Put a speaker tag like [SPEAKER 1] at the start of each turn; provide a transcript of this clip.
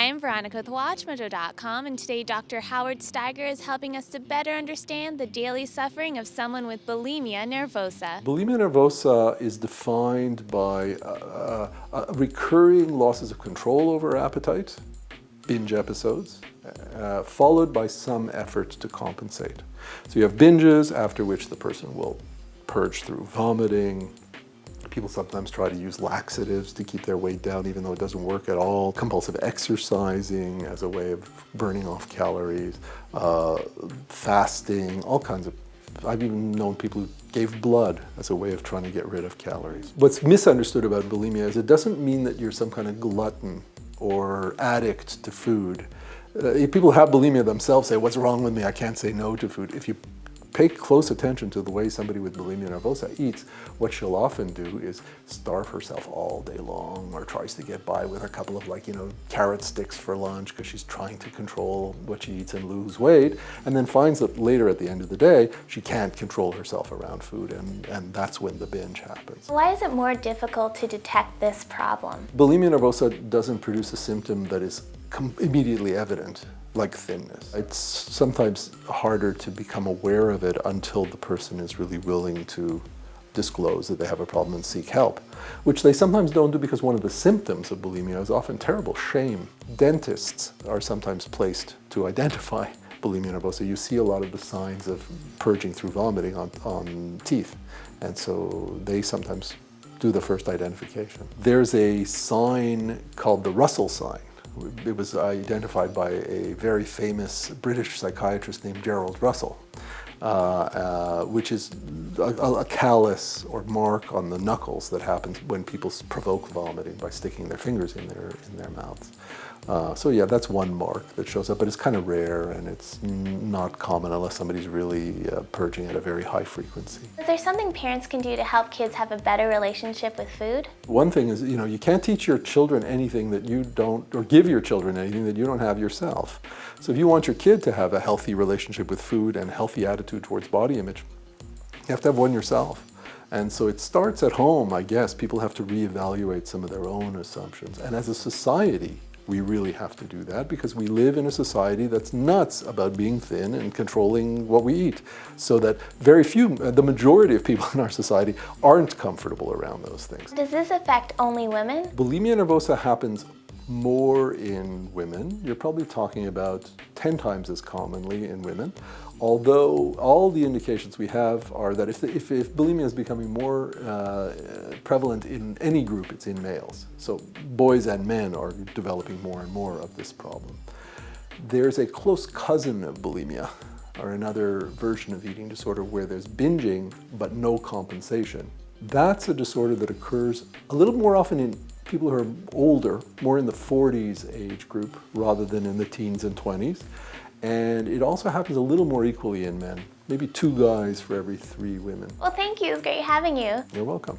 [SPEAKER 1] Hi, I'm Veronica with WatchMojo.com, and today Dr. Howard Steiger is helping us to better understand the daily suffering of someone with bulimia nervosa.
[SPEAKER 2] Bulimia nervosa is defined by recurring losses of control over appetite, binge episodes, followed by some effort to compensate. So you have binges, after which the person will purge through vomiting. People sometimes try to use laxatives to keep their weight down, even though it doesn't work at all. Compulsive exercising as a way of burning off calories, fasting, all kinds of. I've even known people who gave blood as a way of trying to get rid of calories. What's misunderstood about bulimia is it doesn't mean that you're some kind of glutton or addict to food. If people have bulimia themselves say, what's wrong with me? I can't say no to food. If you pay close attention to the way somebody with bulimia nervosa eats, what she'll often do is starve herself all day long, or tries to get by with a couple of carrot sticks for lunch because she's trying to control what she eats and lose weight, and then finds that later at the end of the day, she can't control herself around food, and that's when the binge happens.
[SPEAKER 1] Why is it more difficult to detect this problem?
[SPEAKER 2] Bulimia nervosa doesn't produce a symptom that is immediately evident, like thinness. It's sometimes harder to become aware of it until the person is really willing to disclose that they have a problem and seek help, which they sometimes don't do because one of the symptoms of bulimia is often terrible shame. Dentists are sometimes placed to identify bulimia nervosa. You see a lot of the signs of purging through vomiting on teeth, and so they sometimes do the first identification. There's a sign called the Russell sign. It was identified by a very famous British psychiatrist named Gerald Russell, which is a callus or mark on the knuckles that happens when people provoke vomiting by sticking their fingers in their mouths. So yeah, that's one mark that shows up, but it's kind of rare and it's not common unless somebody's really purging at a very high frequency.
[SPEAKER 1] Is there something parents can do to help kids have a better relationship with food?
[SPEAKER 2] One thing is, you can't teach your children anything that you don't, or give your children anything that you don't have yourself. So if you want your kid to have a healthy relationship with food and a healthy attitude towards body image, you have to have one yourself. And so it starts at home, I guess. People have to reevaluate some of their own assumptions. And as a society, we really have to do that because we live in a society that's nuts about being thin and controlling what we eat. So that the majority of people in our society aren't comfortable around those things.
[SPEAKER 1] Does this affect only women?
[SPEAKER 2] Bulimia nervosa happens more in women. You're probably talking about 10 times as commonly in women, although all the indications we have are that if bulimia is becoming more prevalent in any group, it's in males. So boys and men are developing more and more of this problem. There's a close cousin of bulimia, or another version of eating disorder, where there's binging but no compensation. That's a disorder that occurs a little more often in people who are older, more in the 40s age group rather than in the teens and 20s. And it also happens a little more equally in men, maybe 2 guys for every 3 women.
[SPEAKER 1] Well, thank you. It was great having you.
[SPEAKER 2] You're welcome.